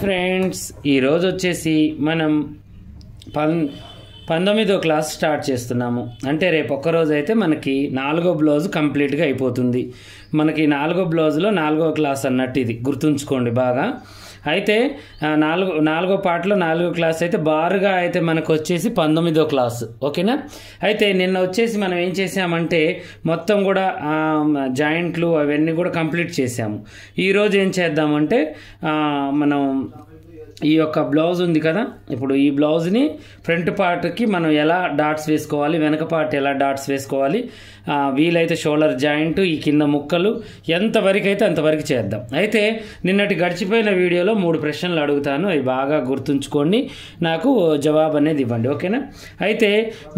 Friends ఈరోజు వచ్చేసి మనం 19వ క్లాస్ స్టార్ట్ చేస్తున్నాము. అంటే రేపు ఒక్కరోజు అయితే మనకి 4వ బ్లౌజ్ కంప్లీట్గా అయిపోతుంది. మనకి 4వ బ్లౌజ్లో 4వ క్లాస్ అన్నట్టు ఇది గుర్తుంచుకోండి బాగా. అయితే నాలుగో పాటలో 4వ క్లాస్ అయితే బారుగా అయితే మనకు వచ్చేసి 19వ క్లాసు. ఓకేనా? అయితే నిన్న వచ్చేసి మనం ఏం చేసామంటే మొత్తం కూడా జాయింట్లు అవన్నీ కూడా కంప్లీట్ చేసాము. ఈరోజు ఏం చేద్దామంటే మనం ఈ యొక్క బ్లౌజ్ ఉంది కదా, ఇప్పుడు ఈ బ్లౌజ్ని ఫ్రంట్ పార్ట్కి మనం ఎలా డాట్స్ వేసుకోవాలి, వెనక పార్ట్ ఎలా డాట్స్ వేసుకోవాలి, వీలైతే షోల్డర్ జాయింట్, ఈ కింద ముక్కలు ఎంతవరకు అయితే అంతవరకు చేద్దాం. అయితే నిన్నటి గడిచిపోయిన వీడియోలో 3 ప్రశ్నలు అడుగుతాను, అవి బాగా గుర్తుంచుకోండి, నాకు జవాబు అనేది ఇవ్వండి. ఓకేనా? అయితే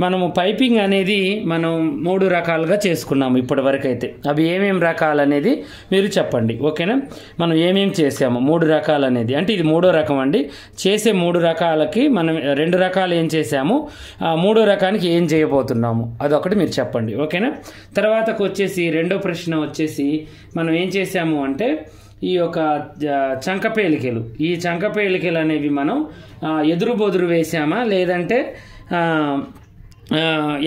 మనము పైపింగ్ అనేది మనం 3 రకాలుగా చేసుకున్నాము ఇప్పటి వరకు అయితే. అవి ఏమేమి రకాలు అనేది మీరు చెప్పండి. ఓకేనా? మనం ఏమేమి చేసాము 3 రకాలు అనేది, అంటే ఇది 3వ రకం అండి. చేసే 3 రకాలకి మనం 2 రకాలు ఏం చేసాము, 3వ రకానికి ఏం చేయబోతున్నాము అదొకటి మీరు చెప్పండి. ఓకేనా? తర్వాతకు వచ్చేసి 2వ ప్రశ్న వచ్చేసి మనం ఏం చేసాము అంటే ఈ యొక్క చంకపేలికలు, ఈ చంకపేలికలు అనేవి మనం ఎదురు బొదురు వేసామా లేదంటే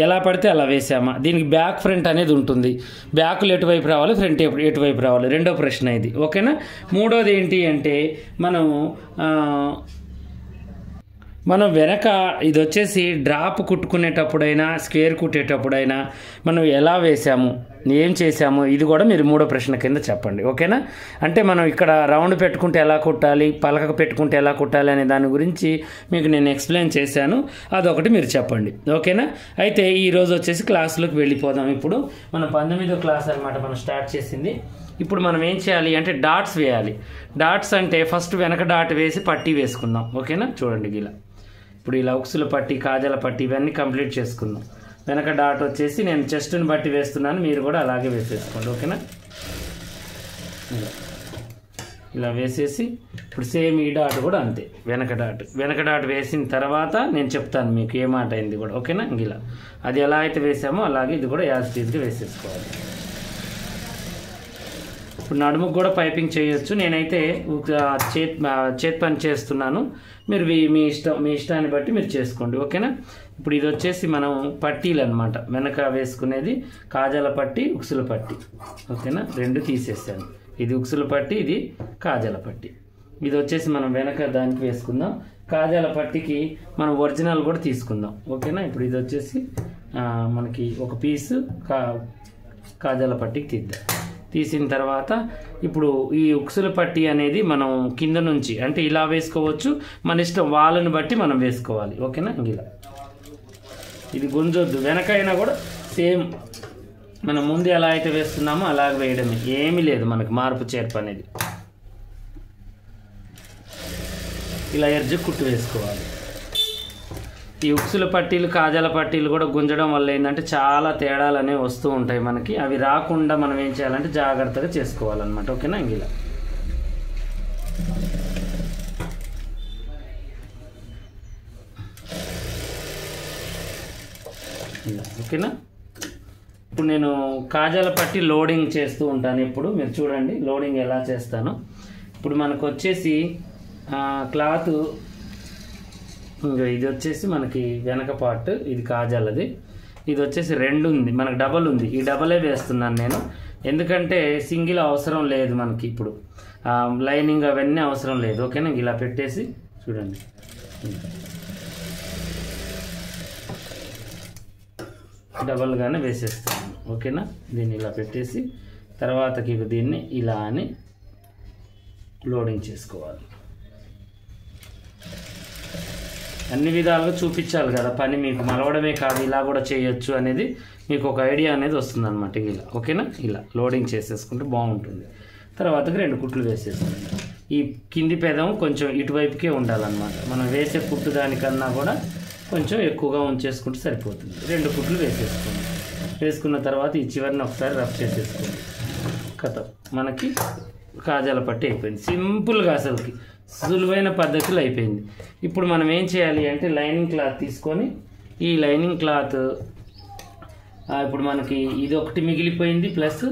ఎలా పడితే అలా వేసామా, దీనికి బ్యాక్ ఫ్రంట్ అనేది ఉంటుంది. బ్యాకులు ఎటువైపు రావాలి, ఫ్రంట్ ఎటువైపు రావాలి, 2వ ప్రశ్న ఇది. ఓకేనా? 3వది ఏంటి అంటే మనం వెనక ఇది వచ్చేసి డ్రాప్ కుట్టుకునేటప్పుడైనా స్క్వేర్ కుట్టేటప్పుడైనా మనం ఎలా వేసాము, ఏం చేసాము, ఇది కూడా మీరు 3వ ప్రశ్న కింద చెప్పండి. ఓకేనా? అంటే మనం ఇక్కడ రౌండ్ పెట్టుకుంటే ఎలా కుట్టాలి, పలక పెట్టుకుంటే ఎలా కుట్టాలి అనే దాని గురించి మీకు నేను ఎక్స్ప్లెయిన్ చేశాను, అదొకటి మీరు చెప్పండి. ఓకేనా? అయితే ఈరోజు వచ్చేసి క్లాసులోకి వెళ్ళిపోదాం. ఇప్పుడు మనం 19వ క్లాస్ అనమాట మనం స్టార్ట్ చేసింది. ఇప్పుడు మనం ఏం చేయాలి అంటే డాట్స్ వేయాలి. డాట్స్ అంటే ఫస్ట్ వెనక డాట్ వేసి పట్టీ వేసుకుందాం. ఓకేనా? చూడండి ఇలా, ఇప్పుడు ఇలా ఉక్సుల పట్టీ, కాజల పట్టీ ఇవన్నీ కంప్లీట్ చేసుకుందాం. వెనక డాట్ వచ్చేసి నేను చెస్ట్ని బట్టి వేస్తున్నాను, మీరు కూడా అలాగే వేసేసుకోండి. ఓకేనా? ఇలా వేసేసి ఇప్పుడు సేమ్ ఈ డాట్ కూడా అంతే, వెనక డాట్ వేసిన తర్వాత నేను చెప్తాను మీకు ఏ మాట అయింది కూడా. ఓకేనా? ఇలా అది ఎలా అయితే వేసామో అలాగే ఇది కూడా యాజ్ టీజ్గా వేసేసుకోవాలి. ఇప్పుడు నడుముకు కూడా పైపింగ్ చేయొచ్చు, నేనైతే చేతి పని చేస్తున్నాను, మీరు మీ ఇష్టాన్ని బట్టి మీరు చేసుకోండి. ఓకేనా? ఇప్పుడు ఇది వచ్చేసి మనం పట్టీలు అనమాట, వెనక వేసుకునేది కాజల పట్టి, ఉక్సుల పట్టి. ఓకేనా? 2 తీసేసాను, ఇది ఉక్సుల పట్టి, ఇది కాజల పట్టి. ఇది వచ్చేసి మనం వెనక దానికి వేసుకుందాం. కాజల పట్టికి మనం ఒరిజినల్ కూడా తీసుకుందాం. ఓకేనా? ఇప్పుడు ఇది వచ్చేసి మనకి ఒక పీసు కాజల పట్టికి తీద్దాం. తీసిన తర్వాత ఇప్పుడు ఈ ఉక్సుల పట్టీ అనేది మనం కింద నుంచి అంటే ఇలా వేసుకోవచ్చు, మన ఇష్టం, వాళ్ళని బట్టి మనం వేసుకోవాలి. ఓకేనా? ఇలా ఇది గుంజొద్దు, వెనకైనా కూడా సేమ్ మనం ముందు ఎలా అయితే వేస్తున్నామో అలాగే వేయడమే, ఏమీ లేదు మనకు మార్పు చేర్పు అనేది. ఇలా ఎర్జు కుట్టు వేసుకోవాలి. ఈ ఉక్సుల పట్టీలు, కాజల పట్టీలు కూడా గుంజడం వల్ల ఏంటంటే చాలా తేడాలు అనేవి వస్తూ ఉంటాయి మనకి. అవి రాకుండా మనం ఏం చేయాలంటే జాగ్రత్తగా చేసుకోవాలన్నమాట. ఓకేనా? ఇలా ఓకేనా? ఇప్పుడు నేను కాజల పట్టి లోడింగ్ చేస్తూ ఉంటాను. ఇప్పుడు మీరు చూడండి లోడింగ్ ఎలా చేస్తాను. ఇప్పుడు మనకు వచ్చేసి క్లాత్, ఇది వచ్చేసి మనకి వెనక పార్ట్, ఇది కాజాలది, ఇది వచ్చేసి 2 ఉంది, మనకు డబల్ ఉంది. ఈ డబలే వేస్తున్నాను నేను, ఎందుకంటే సింగిల్ అవసరం లేదు మనకి. ఇప్పుడు లైనింగ్ అవన్నీ అవసరం లేదు. ఓకేనా? ఇలా పెట్టేసి చూడండి, డబల్గానే వేసేస్తాను. ఓకేనా? దీన్ని ఇలా పెట్టేసి తర్వాతకి దీన్ని ఇలా అని లోడింగ్ చేసుకోవాలి. అన్ని విధాలుగా చూపించాలి కదా పని, మీకు మలవడమే కాదు ఇలా కూడా చేయొచ్చు అనేది మీకు ఒక ఐడియా అనేది వస్తుంది అనమాట. ఇలా ఓకేనా? ఇలా లోడింగ్ చేసేసుకుంటే బాగుంటుంది. తర్వాతకి 2 కుట్లు వేసేసుకోండి. ఈ కింది పెదం కొంచెం ఇటువైపుకే ఉండాలన్నమాట. మనం వేసే కుట్టు దానికన్నా కూడా కొంచెం ఎక్కువగా ఉంచేసుకుంటే సరిపోతుంది. 2 కుట్లు వేసేసుకోండి. వేసుకున్న తర్వాత ఈ చివరిని ఒకసారి రఫ్ చేసేసుకోండి. కథ మనకి కాజాల పట్టి అయిపోయింది. సింపుల్గా అసలుకి సులువైన పద్ధతిలో అయిపోయింది. ఇప్పుడు మనం ఏం చేయాలి అంటే లైనింగ్ క్లాత్ తీసుకొని, ఈ లైనింగ్ క్లాత్ ఇప్పుడు మనకి ఇది ఒకటి మిగిలిపోయింది, ప్లస్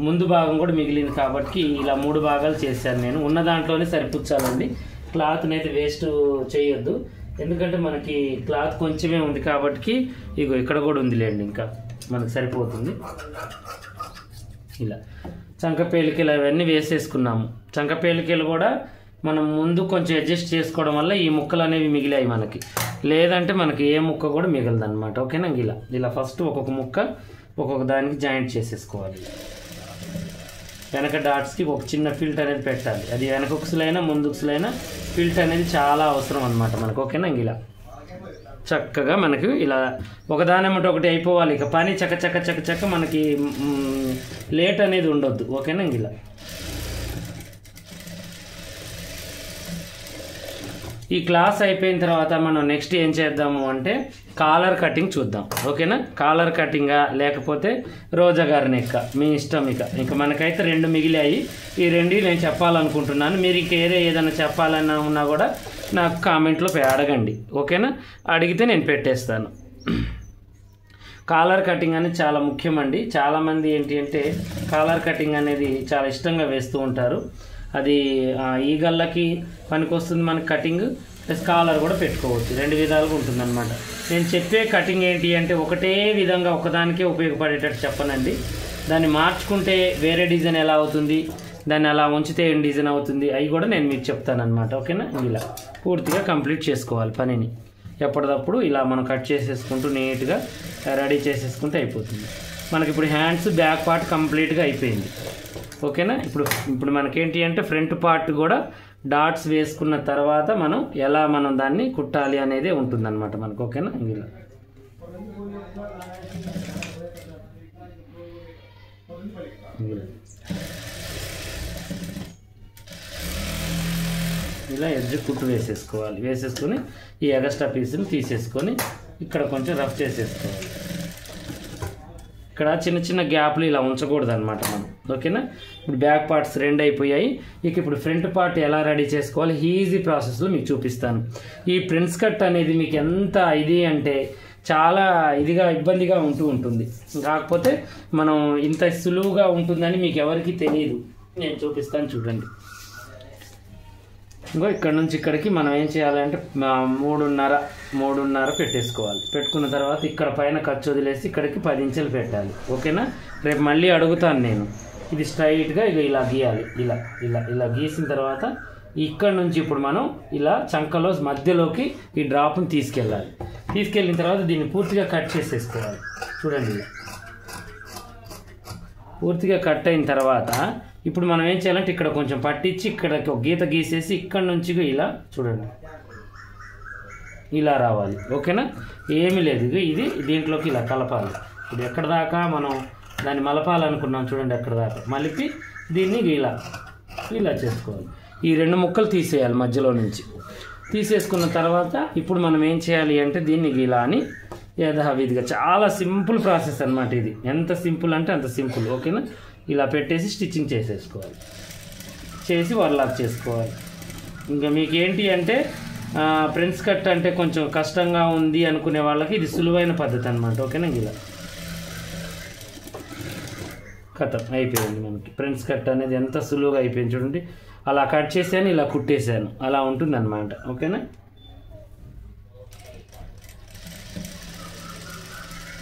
ముందు భాగం కూడా మిగిలింది కాబట్టి ఇలా 3 భాగాలు చేశాను నేను. ఉన్న దాంట్లోనే సరిపుచ్చాలండి, క్లాత్ని అయితే వేస్ట్ చేయొద్దు. ఎందుకంటే మనకి క్లాత్ కొంచెమే ఉంది కాబట్టి ఇగో ఇక్కడ కూడా ఉందిలేండి, ఇంకా మనకు సరిపోతుంది. ఇలా చంకపేలికలు అవన్నీ వేసేసుకున్నాము. చంకపేలికలు కూడా మనం ముందు కొంచెం అడ్జస్ట్ చేసుకోవడం వల్ల ఈ ముక్కలు అనేవి మిగిలాయి మనకి, లేదంటే మనకి ఏ ముక్క కూడా మిగలదు అనమాట. ఓకేనా? ఇలా ఫస్ట్ ఒక్కొక్క ముక్క ఒక్కొక్క దానికి జాయింట్ చేసేసుకోవాలి. వెనక డాట్స్కి ఒక చిన్న ఫిల్ట్ అనేది పెట్టాలి. అది వెనక ఉక్సులైనా ముందు ఉక్సులైనా ఫిల్ట్ అనేది చాలా అవసరం అనమాట మనకు. ఓకేనా? ఇలా చక్కగా మనకు ఇలా ఒకదానమ్మటి ఒకటి అయిపోవాలి. ఇక పని చక్క చక్క చక్క చక్క మనకి లేట్ అనేది ఉండొద్దు. ఓకేనా? ఇలా ఈ క్లాస్ అయిపోయిన తర్వాత మనం నెక్స్ట్ ఏం చేద్దాము అంటే కాలర్ కటింగ్ చూద్దాం. ఓకేనా? కాలర్ కటింగా లేకపోతే రోజా గారి నెక్క మీ ఇష్టం. ఇక మనకైతే 2 మిగిలాయి. ఈ 2 నేను చెప్పాలనుకుంటున్నాను. మీరు ఇంక ఏదైనా చెప్పాలన్నా ఉన్నా కూడా నాకు కామెంట్లో అడగండి. ఓకేనా? అడిగితే నేను పెట్టేస్తాను. కాలర్ కటింగ్ అనేది చాలా ముఖ్యమండి. చాలామంది ఏంటి అంటే కాలర్ కటింగ్ అనేది చాలా ఇష్టంగా వేస్తూ ఉంటారు. అది ఈ గల్లకి పనికొస్తుంది మనకి కటింగ్, ప్లస్ కాలర్ కూడా పెట్టుకోవచ్చు. 2 విధాలుగా ఉంటుందన్నమాట. నేను చెప్పే కటింగ్ ఏంటి అంటే ఒకటే విధంగా ఒకదానికే ఉపయోగపడేటట్టు చెప్పనండి. దాన్ని మార్చుకుంటే వేరే డిజైన్ ఎలా అవుతుంది, దాన్ని అలా ఉంచితే ఏం డిజైన్ అవుతుంది, అవి కూడా నేను మీకు చెప్తానమాట. ఓకేనా? ఇలా పూర్తిగా కంప్లీట్ చేసుకోవాలి పనిని. ఎప్పటికప్పుడు ఇలా మనం కట్ చేసేసుకుంటూ నీట్గా రెడీ చేసేసుకుంటే అయిపోతుంది. మనకి ఇప్పుడు హ్యాండ్స్ బ్యాక్ పార్ట్ కంప్లీట్గా అయిపోయింది. ఓకేనా? ఇప్పుడు మనకేంటి అంటే ఫ్రంట్ పార్ట్ కూడా డాట్స్ వేసుకున్న తర్వాత మనం దాన్ని కుట్టాలి అనేది ఉంటుందన్నమాట మనకు. ఓకేనా? ఇలా ఎడ్జ్ కుట్టు వేసేసుకోవాలి. వేసేసుకొని ఈ ఎగస్ట్రా పీస్ని తీసేసుకొని ఇక్కడ కొంచెం రఫ్ చేసేసుకోవాలి. ఇక్కడ చిన్న చిన్న గ్యాప్లు ఇలా ఉంచకూడదు అనమాట మనం. ఓకేనా? ఇప్పుడు బ్యాక్ పార్ట్స్ 2 అయిపోయాయి. ఇప్పుడు ఫ్రంట్ పార్ట్ ఎలా రెడీ చేసుకోవాలి ఈజీ ప్రాసెస్లో మీకు చూపిస్తాను. ఈ ప్రిన్స్ కట్ అనేది మీకు ఎంత ఇది అంటే చాలా ఇబ్బందిగా ఉంటుంది. కాకపోతే మనం ఇంత సులువుగా ఉంటుందని మీకు ఎవరికి తెలియదు. నేను చూపిస్తాను చూడండి. ఇంకో ఇక్కడ నుంచి ఇక్కడికి మనం ఏం చేయాలంటే 3.5 పెట్టేసుకోవాలి. పెట్టుకున్న తర్వాత ఇక్కడ పైన ఖర్చు వదిలేసి ఇక్కడికి 10 ఇంచులు పెట్టాలి. ఓకేనా? రేపు మళ్ళీ అడుగుతాను నేను. ఇది స్ట్రైట్గా ఇలా గీయాలి. ఇలా గీసిన తర్వాత ఇక్కడ నుంచి ఇప్పుడు మనం ఇలా చంకలో మధ్యలోకి ఈ డ్రాప్ని తీసుకెళ్ళాలి. తీసుకెళ్ళిన తర్వాత దీన్ని పూర్తిగా కట్ చేసేసుకోవాలి. చూడండి, పూర్తిగా కట్ అయిన తర్వాత ఇప్పుడు మనం ఏం చేయాలంటే ఇక్కడ కొంచెం పట్టించి ఇక్కడికి ఒక గీత గీసేసి ఇక్కడ నుంచి ఇలా చూడండి ఇలా రావాలి. ఓకేనా? ఏమీ లేదు, ఇది దీంట్లోకి ఇలా కలపాలి. ఇప్పుడు ఎక్కడ దాకా మనం దాన్ని మలపాలనుకున్నాం చూడండి, ఎక్కడ దాకా మలిపి దీన్ని ఇలా చేసుకోవాలి. ఈ 2 ముక్కలు తీసేయాలి మధ్యలో నుంచి. తీసేసుకున్న తర్వాత ఇప్పుడు మనం ఏం చేయాలి అంటే దీన్ని ఇలా అని యథావిధిగా చాలా సింపుల్ ప్రాసెస్ అన్నమాట. ఇది ఎంత సింపుల్ అంటే అంత సింపుల్. ఓకేనా? ఇలా పెట్టేసి స్టిచ్చింగ్ చేసేసుకోవాలి. చేసి వర్లాక్ చేసుకోవాలి. ఇంకా మీకు ఏంటి అంటే ప్రిన్స్ కట్ అంటే కొంచెం కష్టంగా ఉంది అనుకునే వాళ్ళకి ఇది సులువైన పద్ధతి అనమాట. ఓకేనా? ఇలా కథం అయిపోయింది మనకి. ప్రిన్స్ కట్ అనేది ఎంత సులువుగా అయిపోయింది చూడండి. అలా కట్ చేశాను, ఇలా కుట్టేశాను, అలా ఉంటుంది అనమాట. ఓకేనా?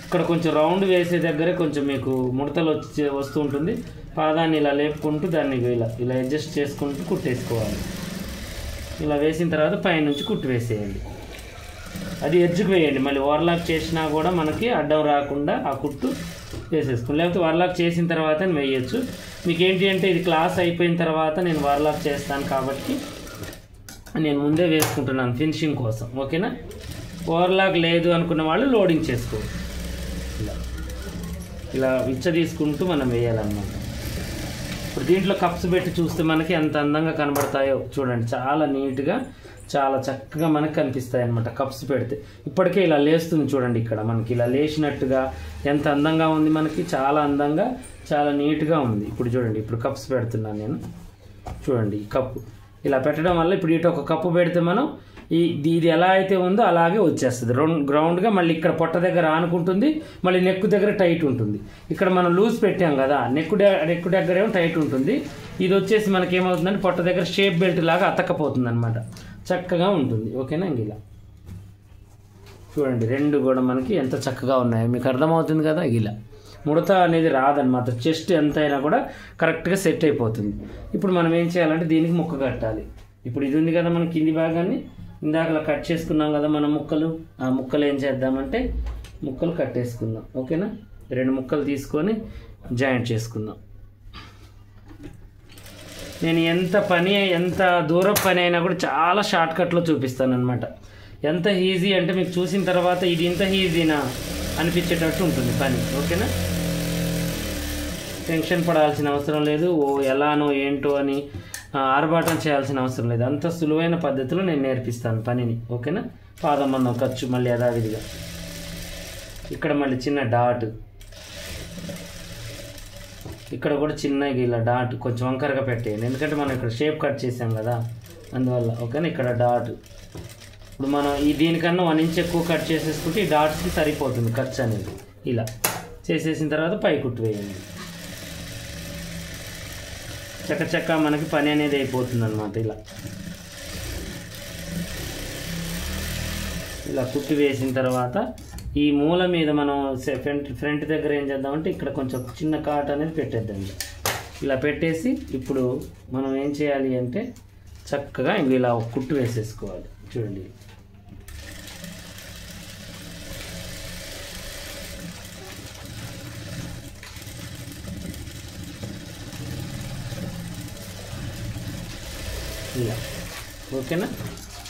ఇక్కడ కొంచెం రౌండ్ వేసే దగ్గరే కొంచెం మీకు ముడతలు వస్తూ ఉంటుంది. పాదాన్ని ఇలా లేపుకుంటూ దాన్ని ఇలా అడ్జస్ట్ చేసుకుంటూ కుట్టేసుకోవాలి. ఇలా వేసిన తర్వాత పైనుంచి కుట్టు వేసేయండి. అది ఎడ్జ్కి వేయండి. మళ్ళీ ఓవర్లాక్ చేసినా కూడా మనకి అడ్డం రాకుండా ఆ కుట్టు వేసేసుకోండి. లేకపోతే ఓవర్లాక్ చేసిన తర్వాత వేయచ్చు. మీకు ఏంటి అంటే ఇది క్లాస్ అయిపోయిన తర్వాత నేను ఓవర్లాక్ చేస్తాను కాబట్టి నేను ముందే వేసుకుంటున్నాను ఫినిషింగ్ కోసం. ఓకేనా? ఓవర్లాక్ లేదు అనుకున్న వాళ్ళు లోడింగ్ చేసుకోవచ్చు. ఇలా విచ్చ తీసుకుంటూ మనం వేయాలన్నమాట. ఇప్పుడు దీంట్లో కప్స్ పెట్టి చూస్తే మనకి ఎంత అందంగా కనబడతాయో చూడండి. చాలా నీట్గా చాలా చక్కగా మనకు కనిపిస్తాయి అన్నమాట కప్స్ పెడితే. ఇప్పటికే ఇలా లేస్తుంది చూడండి. ఇక్కడ మనకి ఇలా లేచినట్టుగా ఎంత అందంగా ఉంది మనకి. చాలా అందంగా చాలా నీట్గా ఉంది. ఇప్పుడు చూడండి, ఇప్పుడు కప్స్ పెడుతున్నాను నేను. చూడండి ఈ కప్పు ఇలా పెట్టడం వల్ల ఇప్పుడు ఇటు ఒక కప్పు పెడితే మనం ఇది ఎలా అయితే ఉందో అలాగే వచ్చేస్తుంది గ్రౌండ్గా. మళ్ళీ ఇక్కడ పొట్ట దగ్గర ఆనుకుంటుంది, మళ్ళీ నెక్ దగ్గర టైట్ ఉంటుంది. ఇక్కడ మనం లూజ్ పెట్టాం కదా, నెక్ దగ్గర ఏమో టైట్ ఉంటుంది. ఇది వచ్చేసి మనకి ఏమవుతుందంటే పొట్ట దగ్గర షేప్ బెల్ట్ లాగా అతక్కపోతుంది అనమాట, చక్కగా ఉంటుంది. ఓకేనా? ఇంక ఇలా చూడండి, రెండు కూడా మనకి ఎంత చక్కగా ఉన్నాయో మీకు అర్థమవుతుంది కదా. ఇలా ముడత అనేది రాదనమాట, చెస్ట్ ఎంత అయినా కూడా కరెక్ట్గా సెట్ అయిపోతుంది. ఇప్పుడు మనం ఏం చేయాలంటే దీనికి ముక్క కట్టాలి. ఇప్పుడు ఇది ఉంది కదా మన కింది భాగాన్ని, ఇందాకలా కట్ చేసుకున్నాం కదా మనం ముక్కలు. ఆ ముక్కలు ఏం చేద్దామంటే ముక్కలు కట్టేసుకుందాం. ఓకేనా? 2 ముక్కలు తీసుకొని జాయింట్ చేసుకుందాం. నేను ఎంత దూరం పని అయినా కూడా చాలా షార్ట్ కట్లో చూపిస్తాను అనమాట. ఎంత ఈజీ అంటే మీకు చూసిన తర్వాత ఇది ఇంత ఈజీనా అనిపించేటట్టు ఉంటుంది పని. ఓకేనా? టెన్షన్ పడాల్సిన అవసరం లేదు, ఎలానో ఏంటో అని ఆర్భాటం చేయాల్సిన అవసరం లేదు. అంత సులువైన పద్ధతిలో నేను నేర్పిస్తాను పనిని. ఓకేనా? పాదమందం ఖర్చు మళ్ళీ యథావిధిగా. ఇక్కడ మళ్ళీ చిన్న డాట్, ఇక్కడ కూడా చిన్నగా ఇలా డాట్ కొంచెం వంకరగా పెట్టేయండి, ఎందుకంటే మనం ఇక్కడ షేప్ కట్ చేసాం కదా అందువల్ల. ఓకేనా? ఇక్కడ డాట్. ఇప్పుడు మనం దీనికన్నా 1 ఇంచ్ ఎక్కువ కట్ చేసేసుకుంటే ఈ డాట్స్కి సరిపోతుంది ఖర్చు అనేది. ఇలా చేసేసిన తర్వాత పై కుట్టు వేయండి. చక్క మనకి పని అనేది అయిపోతుంది అనమాట. ఇలా కుట్టు వేసిన తర్వాత ఈ మూల మీద మనం ఫ్రంట్ దగ్గర ఏం చేద్దామంటే ఇక్కడ కొంచెం చిన్న కాట్ అనేది పెట్టేద్దాం. ఇలా పెట్టేసి ఇప్పుడు మనం ఏం చేయాలి అంటే చక్కగా ఇలా కుట్టు వేసేసుకోవాలి. చూడండి, ఇలా. ఓకేనా?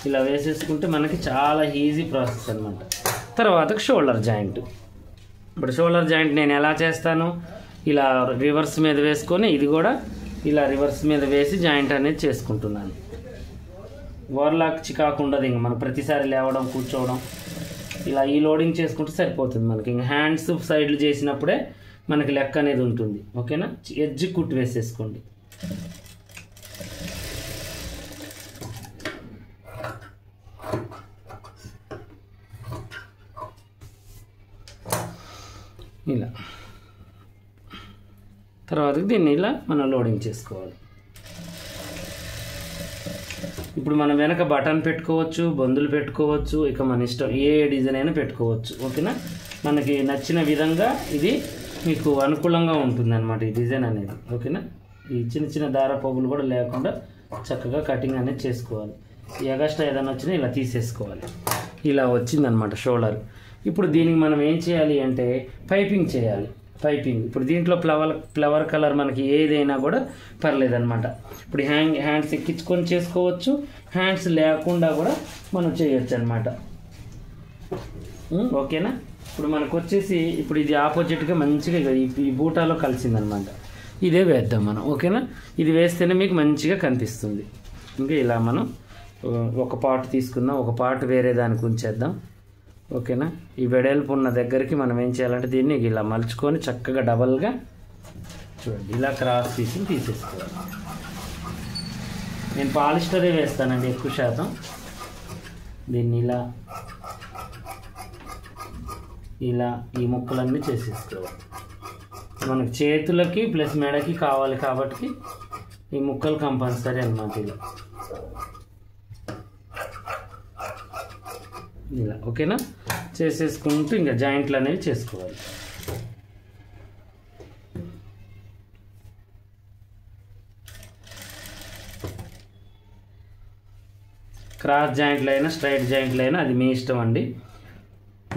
ఇలా వేసేసుకుంటే మనకి చాలా ఈజీ ప్రాసెస్ అనమాట. తర్వాత షోల్డర్ జాయింట్. ఇప్పుడు షోల్డర్ జాయింట్ నేను ఎలా చేస్తాను, ఇలా రివర్స్ మీద వేసుకొని ఇది కూడా ఇలా రివర్స్ మీద వేసి జాయింట్ అనేది చేసుకుంటున్నాను. ఓవర్లాక్ చికాకు ఉండదు, ఇంక మనం ప్రతిసారి లేవడం కూర్చోవడం, ఇలా ఈ లోడింగ్ చేసుకుంటే సరిపోతుంది మనకి. ఇంక హ్యాండ్స్ సైడ్లు చేసినప్పుడే మనకి లెక్క అనేది ఉంటుంది. ఓకేనా? ఎడ్జ్ కుట్టు వేసేసుకోండి. ఇలా తర్వాత దీన్ని ఇలా మనం లోడింగ్ చేసుకోవాలి. ఇప్పుడు మనం వెనక బటన్ పెట్టుకోవచ్చు, బందులు పెట్టుకోవచ్చు, ఇక మన ఇష్టం ఏ డిజైన్ అయినా పెట్టుకోవచ్చు. ఓకేనా? మనకి నచ్చిన విధంగా ఇది మీకు అనుకూలంగా ఉంటుంది అనమాట ఈ డిజైన్ అనేది. ఓకేనా? ఈ చిన్న దార పోగులు కూడా లేకుండా చక్కగా కటింగ్ అనేది చేసుకోవాలి. ఈ ఎగస్ట్రా ఏదైనా వచ్చినా ఇలా తీసేసుకోవాలి. ఇలా వచ్చిందనమాట షోల్డర్. ఇప్పుడు దీనికి మనం ఏం చేయాలి అంటే పైపింగ్ చేయాలి. పైపింగ్ ఇప్పుడు దీంట్లో ఫ్లవర్ కలర్ మనకి ఏదైనా కూడా పర్లేదన్నమాట. ఇప్పుడు హ్యాండ్స్ ఎక్కించుకొని చేసుకోవచ్చు, హ్యాండ్స్ లేకుండా కూడా మనం చేయొచ్చు అనమాట. ఓకేనా? ఇప్పుడు మనకు వచ్చేసి ఇప్పుడు ఇది ఆపోజిట్గా మంచిగా ఈ బూటాలో కలిసిందనమాట. ఇదే వేద్దాం మనం. ఓకేనా? ఇది వేస్తేనే మీకు మంచిగా కనిపిస్తుంది. ఇంకా ఇలా మనం ఒక పార్ట్ తీసుకుందాం, ఒక పార్ట్ వేరే దానికి ఉంచేద్దాం. ఓకేనా? ఈ వెడల్పు ఉన్న దగ్గరికి మనం ఏం చేయాలంటే దీన్ని ఇలా మలుచుకొని చక్కగా డబల్గా చూడండి ఇలా క్రాస్ పీసులు తీసేసుకోవాలి. నేను పాలిస్టరే వేస్తానండి ఎక్కువ శాతం. దీన్ని ఇలా ఈ ముక్కలన్నీ చేసేసుకోవాలి. మనకు చేతులకి ప్లస్ మెడకి కావాలి కాబట్టి ఈ ముక్కలు కంపల్సరీ అన్నమాట. ఇలా ఓకేనా? చేసేసుకుంటూ ఇంకా జాయింట్లు అనేవి చేసుకోవాలి. క్రాస్ జాయింట్లు అయినా స్ట్రైట్ జాయింట్లు అయినా అది మీ ఇష్టం అండి.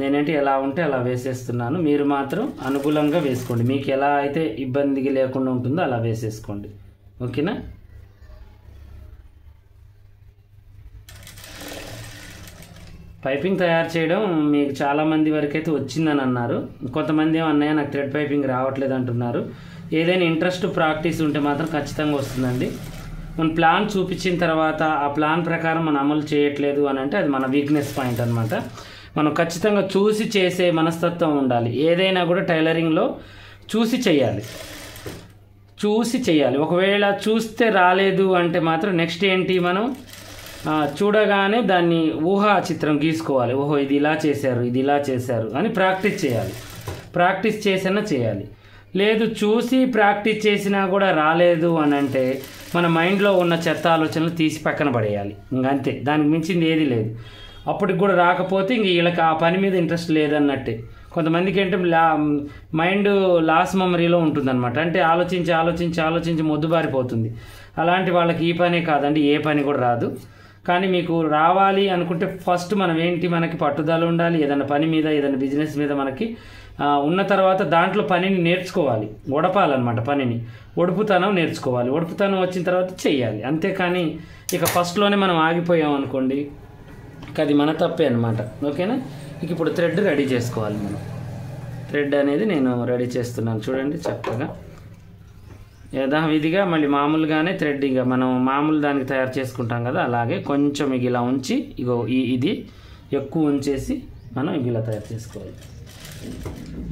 నేనేంటి ఎలా ఉంటే అలా వేసేస్తున్నాను, మీరు మాత్రం అనుకూలంగా వేసుకోండి. మీకు ఎలా అయితే ఇబ్బందిగా లేకుండా ఉంటుందో అలా వేసేసుకోండి. ఓకేనా? పైపింగ్ తయారు చేయడం మీకు చాలామంది వరకు అయితే వచ్చిందని అన్నారు. కొంతమంది ఏమన్నాయో నాకు థ్రెడ్ పైపింగ్ రావట్లేదు అంటున్నారు. ఏదైనా ఇంట్రెస్ట్ ప్రాక్టీస్ ఉంటే మాత్రం ఖచ్చితంగా వస్తుందండి. మన ప్లాన్ చూపించిన తర్వాత ఆ ప్లాన్ ప్రకారం మనం అమలు చేయట్లేదు అని అంటే అది మన వీక్నెస్ పాయింట్ అనమాట. మనం ఖచ్చితంగా చూసి చేసే మనస్తత్వం ఉండాలి. ఏదైనా కూడా టైలరింగ్లో చూసి చేయాలి. ఒకవేళ చూస్తే రాలేదు అంటే మాత్రం నెక్స్ట్ ఏంటి, మనం చూడగానే దాన్ని ఊహా చిత్రం గీసుకోవాలి. ఓహో ఇది ఇలా చేశారు, ఇది ఇలా చేశారు అని ప్రాక్టీస్ చేయాలి. ప్రాక్టీస్ చేసినా చేయాలి. లేదు చూసి ప్రాక్టీస్ చేసినా కూడా రాలేదు అని అంటే మన మైండ్లో ఉన్న చెత్త ఆలోచనలు తీసి పక్కన పడేయాలి. ఇంకంతే, దానికి మించింది ఏది లేదు. అప్పటికి కూడా రాకపోతే ఇంక వీళ్ళకి ఆ పని మీద ఇంట్రెస్ట్ లేదన్నట్టే. కొంతమందికి ఏంటంటే మైండ్ లాస్ట్ మెమరీలో ఉంటుందన్నమాట. అంటే ఆలోచించి ఆలోచించి ఆలోచించి మొద్దుబారిపోతుంది. అలాంటి వాళ్ళకి ఈ పనే కాదండి, ఏ పని కూడా రాదు. కానీ మీకు రావాలి అనుకుంటే ఫస్ట్ మనం ఏంటి, మనకి పట్టుదల ఉండాలి. ఏదైనా పని మీద, ఏదైనా బిజినెస్ మీద మనకి ఉన్న తర్వాత దాంట్లో పనిని నేర్చుకోవాలి, ఒడపాలన్నమాట. పనిని ఒడుపుతనం నేర్చుకోవాలి. ఒడుపుతనం వచ్చిన తర్వాత చెయ్యాలి. అంతేకాని ఇక ఫస్ట్లోనే మనం ఆగిపోయాం అనుకోండి, అది మన తప్పే అనమాట. ఓకేనా? ఇక ఇప్పుడు థ్రెడ్ రెడీ చేసుకోవాలి మనం. థ్రెడ్ అనేది నేను రెడీ చేస్తున్నాను చూడండి చక్కగా యథావిధిగా. మళ్ళీ మామూలుగానే థ్రెడ్ ఇక మనం మామూలు దానికి తయారు చేసుకుంటాం కదా, అలాగే కొంచెం ఇక ఇలా ఉంచి ఇగో ఇది ఎక్కువ ఉంచేసి మనం ఇలా తయారు చేసుకోవాలి.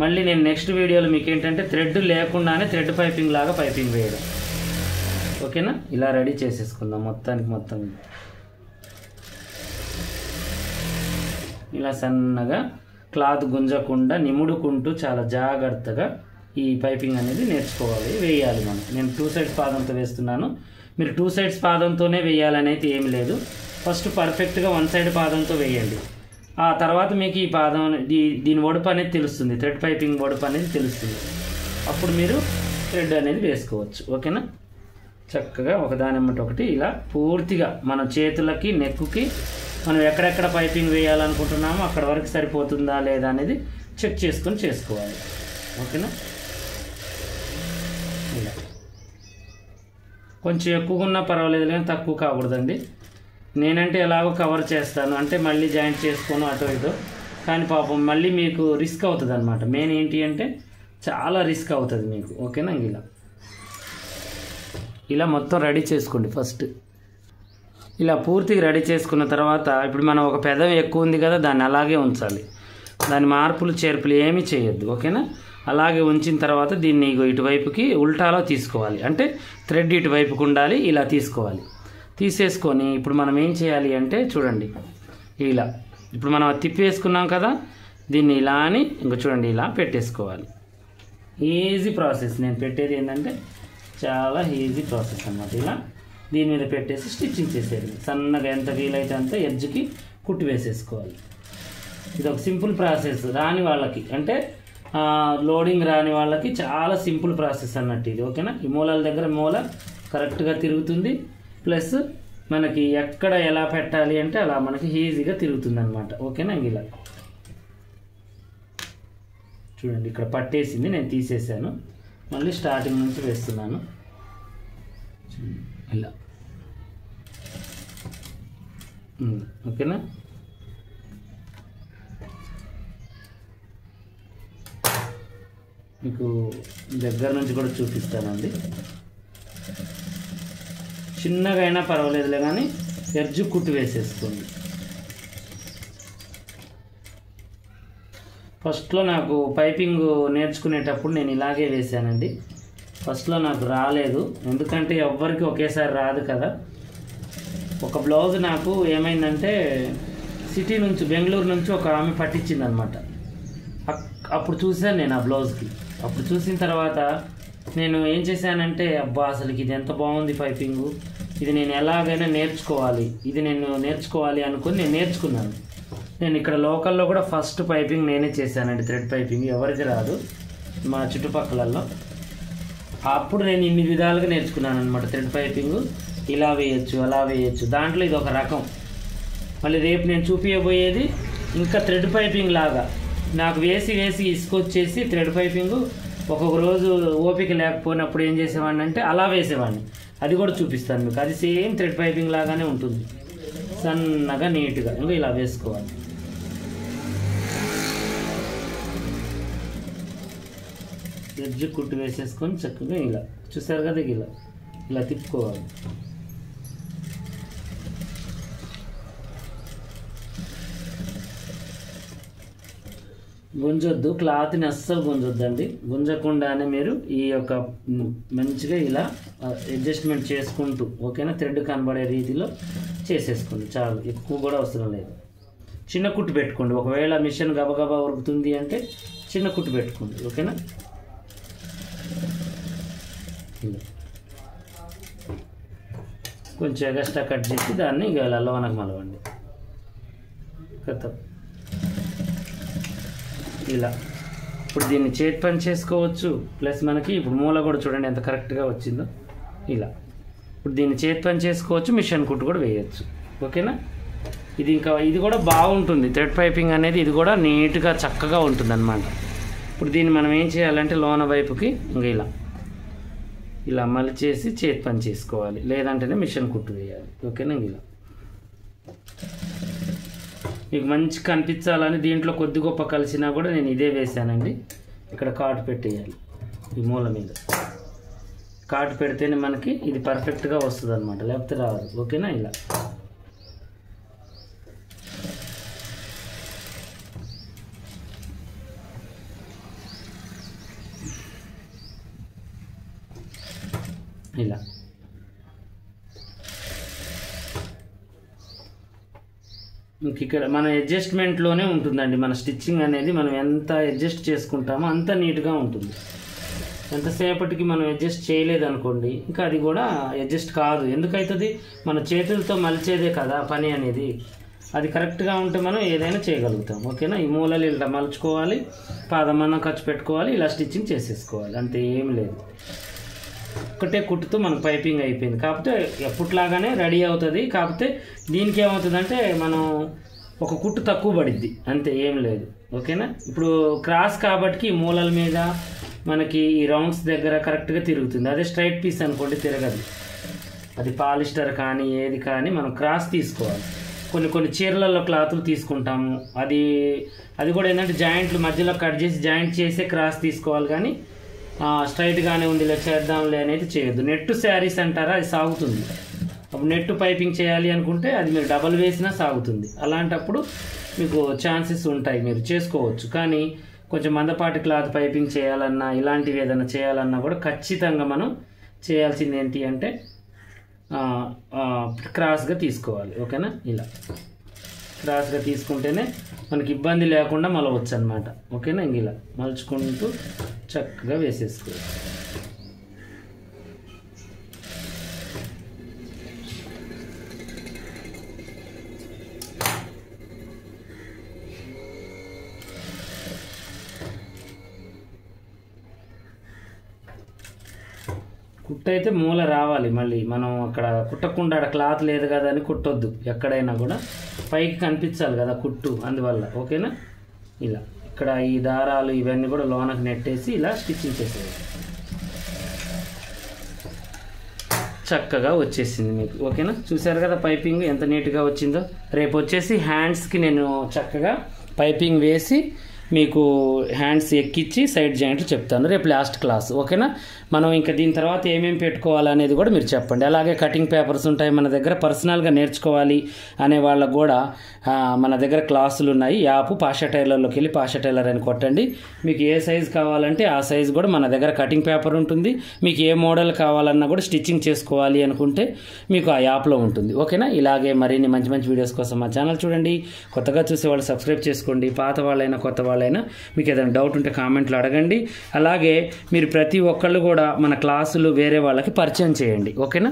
మళ్ళీ నేను నెక్స్ట్ వీడియోలో మీకు ఏంటంటే థ్రెడ్ లేకుండానే థ్రెడ్ పైపింగ్ లాగా పైపింగ్ వేయడం. ఓకేనా? ఇలా రెడీ చేసేసుకుందాం మొత్తానికి మొత్తం. ఇలా సన్నగా క్లాత్ గుంజకుండా నిముడుకుంటూ చాలా జాగ్రత్తగా ఈ పైపింగ్ అనేది నేర్చుకోవాలి, వేయాలి మనం. నేను 2 సైడ్స్ పాదంతో వేస్తున్నాను. మీరు 2 సైడ్స్ పాదంతోనే వేయాలనేది ఏమి లేదు. ఫస్ట్ పర్ఫెక్ట్గా 1 సైడ్ పాదంతో వేయండి. ఆ తర్వాత మీకు ఈ పాదం దీని ఒడుపు అనేది తెలుస్తుంది, థ్రెడ్ పైపింగ్ ఒడుపు అనేది తెలుస్తుంది. అప్పుడు మీరు థ్రెడ్ అనేది వేసుకోవచ్చు. ఓకేనా? చక్కగా ఒకదానిమ్మటి ఒకటి ఇలా పూర్తిగా మన చేతులకి, నెక్కుకి మనం ఎక్కడెక్కడ పైపింగ్ వేయాలనుకుంటున్నామో అక్కడ వరకు సరిపోతుందా లేదా అనేది చెక్ చేసుకొని చేసుకోవాలి. ఓకేనా? ఇలా కొంచెం ఎక్కువగా ఉన్నా పర్వాలేదు కానీ తక్కువ కాకూడదండి. నేనంటే ఎలాగో కవర్ చేస్తాను, అంటే మళ్ళీ జాయింట్ చేసుకోను అటో ఇటో. కానీ పాపం మళ్ళీ మీకు రిస్క్ అవుతుంది అనమాట. మెయిన్ ఏంటి అంటే చాలా రిస్క్ అవుతుంది మీకు. ఓకేనా? ఇలా మొత్తం రెడీ చేసుకోండి ఫస్ట్. ఇలా పూర్తిగా రెడీ చేసుకున్న తర్వాత ఇప్పుడు మనం ఒక పెదం ఎక్కువ ఉంది కదా, దాన్ని అలాగే ఉంచాలి. దాని మార్పులు చేర్పులు ఏమీ చేయొద్దు. ఓకేనా? అలాగే ఉంచిన తర్వాత దీన్ని ఇటువైపుకి ఉల్టాలో తీసుకోవాలి. అంటే థ్రెడ్ ఇటువైపుకి ఉండాలి, ఇలా తీసుకోవాలి. తీసేసుకొని ఇప్పుడు మనం ఏం చేయాలి అంటే చూడండి, ఇలా ఇప్పుడు మనం తిప్పేసుకున్నాం కదా, దీన్ని ఇలా అని ఇంక చూడండి ఇలా పెట్టేసుకోవాలి. Easy process. నేను పెట్టేది ఏంటంటే చాలా ఈజీ ప్రాసెస్ అన్నమాట. ఇలా దీని మీద పెట్టేసి స్టిచ్చింగ్ చేసేది. సన్నగా ఎంత వీలైతే అంత ఎడ్జ్కి కుట్టి వేసేసుకోవాలి. ఇది ఒక సింపుల్ ప్రాసెస్. రాని వాళ్ళకి అంటే లోడింగ్ రాని వాళ్ళకి చాలా సింపుల్ ప్రాసెస్ అన్నట్టు ఇది. ఓకేనా? ఈ మూలాల దగ్గర మూల కరెక్ట్గా తిరుగుతుంది. ప్లస్ మనకి ఎక్కడ ఎలా పెట్టాలి అంటే అలా మనకి ఈజీగా తిరుగుతుంది అనమాట. ఓకేనా? ఇలా చూడండి ఇక్కడ పట్టేసింది, నేను తీసేసాను. మళ్ళీ స్టార్టింగ్ నుంచి వేస్తున్నాను ఇలా. ఓకేనా? మీకు దగ్గర నుంచి కూడా చూపిస్తానండి. చిన్నగా అయినా పర్వాలేదులే కానీ ఎడ్జ్ కుట్టు వేసేసుకోండి. ఫస్ట్లో నాకు పైపింగ్ నేర్చుకునేటప్పుడు నేను ఇలాగే వేసానండి. ఫస్ట్లో నాకు రాలేదు, ఎందుకంటే ఎవ్వరికి ఒకేసారి రాదు కదా. ఒక బ్లౌజ్ నాకు ఏమైందంటే సిటీ నుంచి, బెంగళూరు నుంచి ఒక ఆమె పట్టించింది అనమాట. అప్పుడు చూశాను నేను ఆ బ్లౌజ్కి. అప్పుడు చూసిన తర్వాత నేను ఏం చేశానంటే అబ్బా అసలుకి ఇది ఎంత బాగుంది పైపింగు, ఇది నేను ఎలాగైనా నేర్చుకోవాలి, ఇది నేను నేర్చుకోవాలి అనుకుని నేను నేర్చుకున్నాను. నేను ఇక్కడ లోకల్లో కూడా ఫస్ట్ పైపింగ్ నేనే చేశానండి, థ్రెడ్ పైపింగ్. ఎవరికి రాదు మా చుట్టుపక్కలలో. అప్పుడు నేను ఇన్ని విధాలుగా నేర్చుకున్నాను అనమాట థ్రెడ్ పైపింగ్. ఇలా వేయచ్చు, అలా వేయచ్చు. దాంట్లో ఇది ఒక రకం. మళ్ళీ రేపు నేను చూపించబోయేది ఇంకా థ్రెడ్ పైపింగ్ లాగా. నాకు వేసి వేసి ఇసుకొచ్చేసి థ్రెడ్ పైపింగ్ ఒక్కొక్క రోజు ఓపిక లేకపోయినప్పుడు ఏం చేసేవాడిని అంటే అలా వేసేవాడిని. అది కూడా చూపిస్తాను మీకు. అది సేమ్ థ్రెడ్ పైపింగ్ లాగానే ఉంటుంది, సన్నగా నీట్గా. ఇంకా ఇలా వేసుకోవాలి. ఎడ్జ్ కుట్టు వేసేసుకొని చక్కగా ఇలా చూసారు కదా, ఇలా ఇలా తిప్పుకోవాలి. గుంజొద్దు, క్లాత్ని అస్సలు గుంజొద్దండి. గుంజకుండానే మీరు ఈ యొక్క మంచిగా ఇలా అడ్జస్ట్మెంట్ చేసుకుంటూ, ఓకేనా, థ్రెడ్ కనబడే రీతిలో చేసేసుకోండి చాలు, ఎక్కువ కూడా అవసరం లేదు. చిన్న కుట్టు పెట్టుకోండి, ఒకవేళ మిషన్ గబగబా ఉరుకుతుంది అంటే చిన్న కుట్టు పెట్టుకోండి. ఓకేనా? కొంచెం ఎగస్ట్రా కట్ చేసి దాన్ని ఇక లోనకు మలవండి. ఇలా ఇప్పుడు దీన్ని చేతి పని చేసుకోవచ్చు. ప్లస్ మనకి ఇప్పుడు మూల కూడా చూడండి ఎంత కరెక్ట్గా వచ్చిందో. ఇలా ఇప్పుడు దీన్ని చేతి పని చేసుకోవచ్చు, మిషన్ కుట్టు కూడా వేయచ్చు. ఓకేనా? ఇది కూడా బాగుంటుంది. థ్రెడ్ పైపింగ్ అనేది ఇది కూడా నీట్గా చక్కగా ఉంటుంది అన్నమాట. ఇప్పుడు దీన్ని మనం ఏం చేయాలంటే లోన వైపుకి ఇంకా ఇలా మలిచేసి చేతి పని చేసుకోవాలి, లేదంటేనే మిషన్ కుట్టు వేయాలి. ఓకేనా? ఇలా మీకు మంచి కనిపించాలని దీంట్లో కొద్ది గొప్ప కలిసినా కూడా నేను ఇదే వేసానండి. ఇక్కడ కాటు పెట్టేయాలి, ఈ మూల మీద కాటు పెడితేనే మనకి ఇది పర్ఫెక్ట్గా వస్తుంది అనమాట, లేకపోతే రాదు. ఓకేనా? ఇలా ఇలా ఇక్కడ మన అడ్జస్ట్మెంట్లోనే ఉంటుందండి. మన స్టిచ్చింగ్ అనేది మనం ఎంత అడ్జస్ట్ చేసుకుంటామో అంత నీట్గా ఉంటుంది. ఎంతసేపటికి మనం అడ్జస్ట్ చేయలేదనుకోండి ఇంకా అది కూడా అడ్జస్ట్ కాదు. ఎందుకవుతుంది? మన చేతులతో మలిచేదే కదా పని అనేది. అది కరెక్ట్గా ఉంటే మనం ఏదైనా చేయగలుగుతాం. ఓకేనా? ఈ మూలలు ఇలా మలుచుకోవాలి, పాదమన్నం ఖర్చు పెట్టుకోవాలి, ఇలా స్టిచ్చింగ్ చేసేసుకోవాలి, అంతే, ఏం లేదు. ఒకటే కుట్టుతో మనకు పైపింగ్ అయిపోయింది. కాకపోతే ఎప్పట్లాగానే రెడీ అవుతుంది. కాకపోతే దీనికి ఏమవుతుందంటే మనం ఒక కుట్టు తక్కువ పడిద్ది, అంతే, ఏం లేదు. ఓకేనా? ఇప్పుడు క్రాస్ కాబట్టి ఈ మూలల మీద మనకి ఈ రౌండ్స్ దగ్గర కరెక్ట్గా తిరుగుతుంది. అదే స్ట్రైట్ పీస్ అనుకోండి తిరగదు. అది పాలిస్టర్ కానీ ఏది కానీ మనం క్రాస్ తీసుకోవాలి. కొన్ని చీరలలో క్లాతులు తీసుకుంటాము, అది కూడా ఏంటంటే జాయింట్లు మధ్యలో కట్ చేసి జాయింట్ చేసే క్రాస్ తీసుకోవాలి. కానీ స్ట్రైట్గానే ఉంది ఇలా చేద్దాంలే అనేది చేయొద్దు. నెట్టు శారీస్ అంటారా, అది సాగుతుంది. అప్పుడు నెట్టు పైపింగ్ చేయాలి అనుకుంటే అది మీరు డబల్ వేసినా సాగుతుంది. అలాంటప్పుడు మీకు ఛాన్సెస్ ఉంటాయి, మీరు చేసుకోవచ్చు. కానీ కొంచెం మందపాటి క్లాత్ పైపింగ్ చేయాలన్నా ఇలాంటివి ఏదైనా చేయాలన్నా కూడా ఖచ్చితంగా మనం చేయాల్సింది ఏంటి అంటే క్రాస్గా తీసుకోవాలి. ఓకేనా? ఇలా క్రాస్గా తీసుకుంటేనే మనకి ఇబ్బంది లేకుండా మలవచ్చు అనమాట. ఓకేనా? ఇంక ఇలా మలుచుకుంటూ చక్కగా వేసేసుకోవాలి. కుట్టు అయితే మూల రావాలి. మళ్ళీ మనం అక్కడ కుట్టకుండా క్లాత్ లేదు కదా అని కుట్టొద్దు. ఎక్కడైనా కూడా పైకి కనిపించాలి కదా కుట్టు, అందువల్ల. ఓకేనా? ఇలా ఇక్కడ ఈ దారాలు ఇవన్నీ కూడా లోనకు నెట్టేసి ఇలా స్టిచ్చింగ్ చేసేది చక్కగా వచ్చేసింది మీకు. ఓకేనా? చూసారు కదా పైపింగ్ ఎంత నీట్గా వచ్చిందో. రేపు వచ్చేసి హ్యాండ్స్కి నేను చక్కగా పైపింగ్ వేసి మీకు హ్యాండ్స్ ఎక్కించి సైడ్ జాయింట్లు చెప్తాను రేపు లాస్ట్ క్లాస్. ఓకేనా? మనం ఇంకా దీని తర్వాత ఏమేమి పెట్టుకోవాలనేది కూడా మీరు చెప్పండి. అలాగే కటింగ్ పేపర్స్ ఉంటాయి మన దగ్గర. పర్సనల్గా నేర్చుకోవాలి అనే వాళ్ళకు కూడా మన దగ్గర క్లాసులు ఉన్నాయి. యాప్ పాషా టైలర్లోకి వెళ్ళి పాషా టైలర్ అని కొట్టండి. మీకు ఏ సైజు కావాలంటే ఆ సైజు కూడా మన దగ్గర కటింగ్ పేపర్ ఉంటుంది. మీకు ఏ మోడల్ కావాలన్నా కూడా స్టిచ్చింగ్ చేసుకోవాలి అనుకుంటే మీకు ఆ యాప్లో ఉంటుంది. ఓకేనా? ఇలాగే మరిన్ని మంచి మంచి వీడియోస్ కోసం మా ఛానల్ చూడండి. కొత్తగా చూసే వాళ్ళు సబ్స్క్రైబ్ చేసుకోండి. పాత వాళ్ళైనా కొత్త వాళ్ళైనా మీకు ఏదైనా డౌట్ ఉంటే కామెంట్లో అడగండి. అలాగే మీరు ప్రతి ఒక్కళ్ళు కూడా మన క్లాసులు వేరే వాళ్ళకి పరిచయం చేయండి. ఓకేనా?